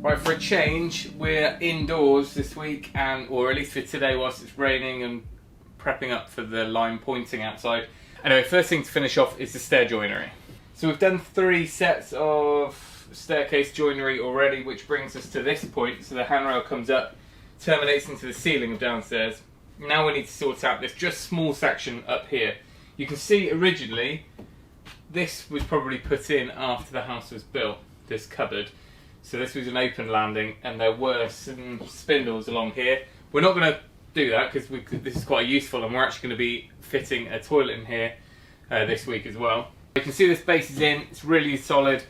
Right, for a change, we're indoors this week, or at least for today whilst it's raining and prepping up for the line pointing outside. Anyway, first thing to finish off is the stair joinery. So we've done 3 sets of staircase joinery already, which brings us to this point. So the handrail comes up, terminates into the ceiling of downstairs. Now we need to sort out this just small section up here. You can see originally this was probably put in after the house was built, this cupboard. So this was an open landing and there were some spindles along here. We're not going to do that because this is quite useful, and we're actually going to be fitting a toilet in here this week as well. You can see this base is in, it's really solid.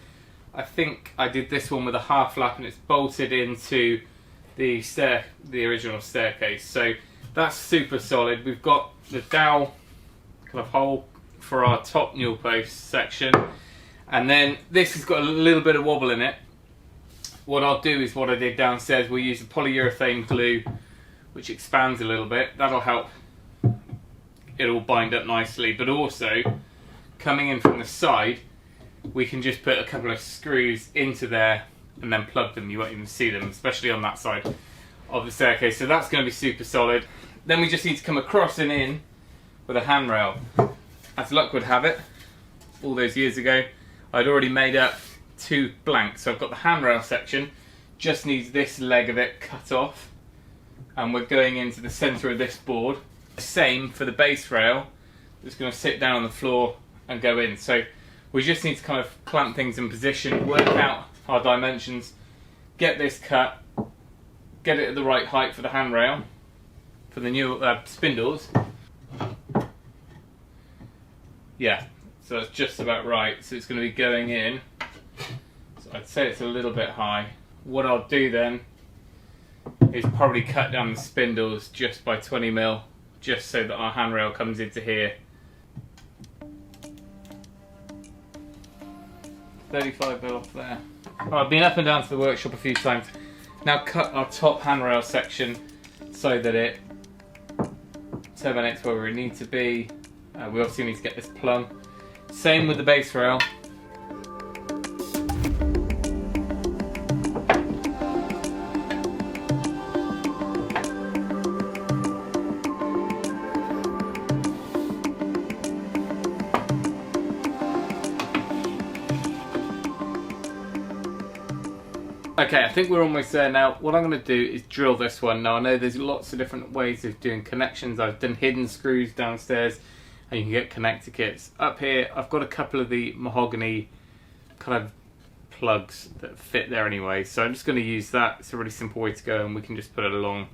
I think I did this one with a half lap and it's bolted into the original staircase. So that's super solid. We've got the dowel kind of hole for our top newel post section, and then this has got a little bit of wobble in it. What I'll do is what I did downstairs, we'll use the polyurethane glue which expands a little bit. That'll help it'll bind up nicely, but also coming in from the side we can just put a couple of screws into there and then plug them. You won't even see them, especially on that side of the staircase. So that's going to be super solid. Then we just need to come across and in with a handrail. As luck would have it, all those years ago I'd already made up 2 blanks. So I've got the handrail section, just needs this leg of it cut off, and we're going into the centre of this board. Same for the base rail, it's going to sit down on the floor and go in. So we just need to kind of clamp things in position, work out our dimensions, get this cut, get it at the right height for the handrail, for the new spindles. Yeah, so it's just about right. So it's going to be going in. So I'd say it's a little bit high. What I'll do then is probably cut down the spindles just by 20mm, just so that our handrail comes into here. 35mm off there. Right, I've been up and down to the workshop a few times. Now cut our top handrail section so that it terminates where we need to be. We obviously need to get this plumb. Same with the base rail. Okay, I think we're almost there now. What I'm going to do is drill this one. Now I know there's lots of different ways of doing connections. I've done hidden screws downstairs and you can get connector kits. Up here I've got a couple of the mahogany kind of plugs that fit there anyway, so I'm just going to use that. It's a really simple way to go, and we can just put a long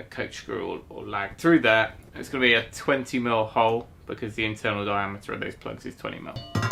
coach screw or lag through there. It's going to be a 20mm hole because the internal diameter of those plugs is 20mm.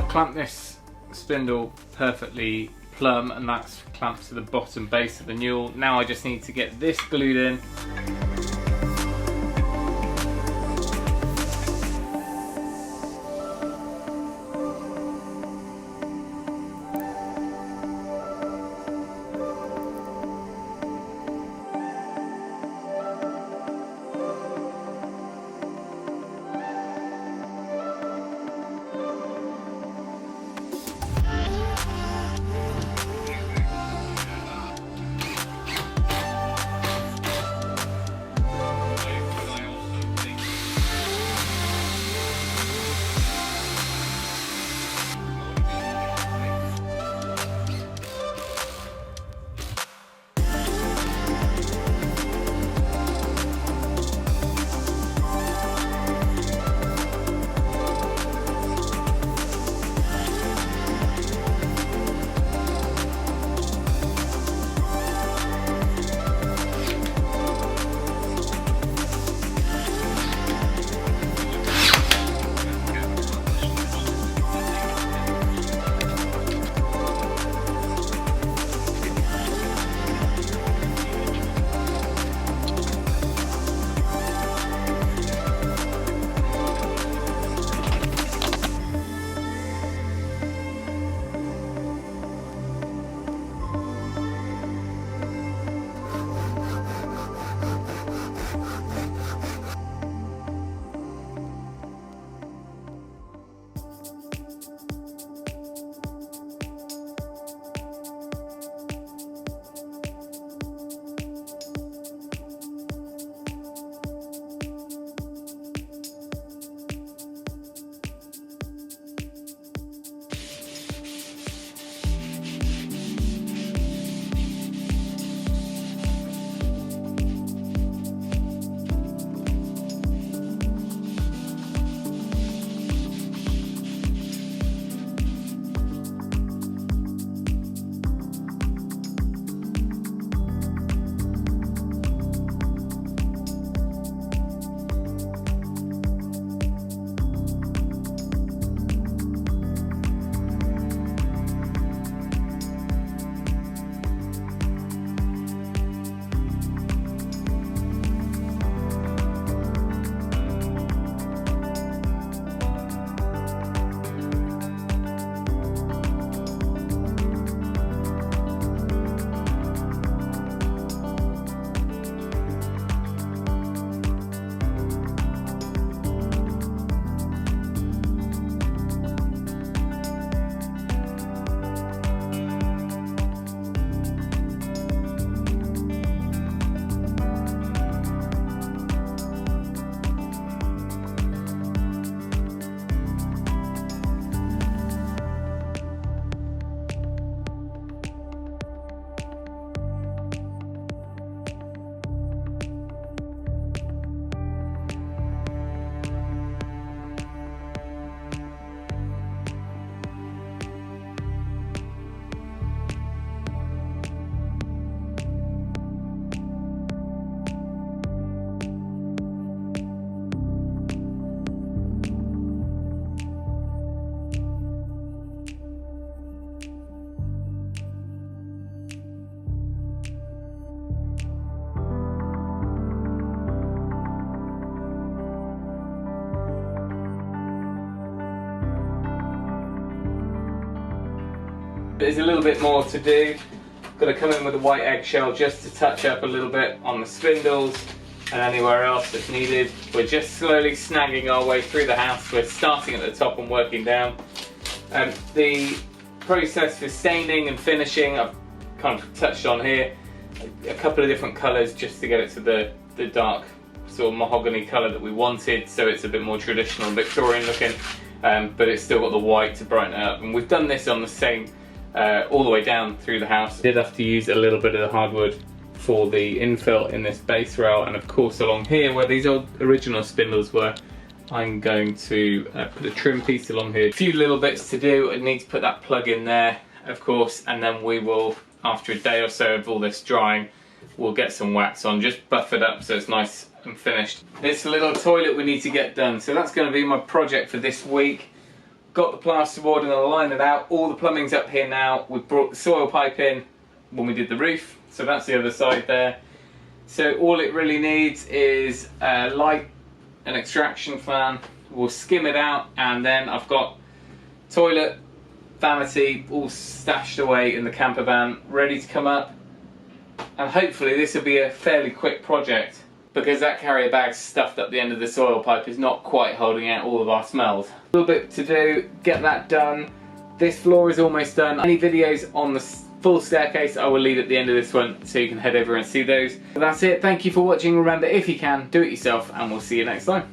Clamp this spindle perfectly plumb, and that's clamped to the bottom base of the newel. Now I just need to get this glued in. there's a little bit more to do. Got to come in with a white eggshell just to touch up a little bit on the spindles and anywhere else that's needed. We're just slowly snagging our way through the house. We're starting at the top and working down. The process for staining and finishing I've kind of touched on here. A couple of different colours just to get it to the dark sort of mahogany colour that we wanted, so it's a bit more traditional Victorian looking, but it's still got the white to brighten it up. And we've done this on the same all the way down through the house. Did have to use a little bit of the hardwood for the infill in this base rail, and of course along here where these old original spindles were, I'm going to put a trim piece along here. A few little bits to do. I need to put that plug in there, of course, and then we will, after a day or so of all this drying, we'll get some wax on, just buff it up so it's nice and finished. This little toilet we need to get done, so that's going to be my project for this week. Got the plasterboard and I'll line it out. All the plumbing's up here now. We brought the soil pipe in when we did the roof, so that's the other side there. So all it really needs is a light, an extraction fan. We'll skim it out, and then I've got toilet, vanity all stashed away in the camper van, ready to come up. And hopefully this will be a fairly quick project, because that carrier bag stuffed up the end of the soil pipe is not quite holding out all of our smells. A little bit to do, get that done. This floor is almost done. Any videos on the full staircase I will leave at the end of this one, so you can head over and see those. But that's it, thank you for watching. Remember, if you can, do it yourself, and we'll see you next time.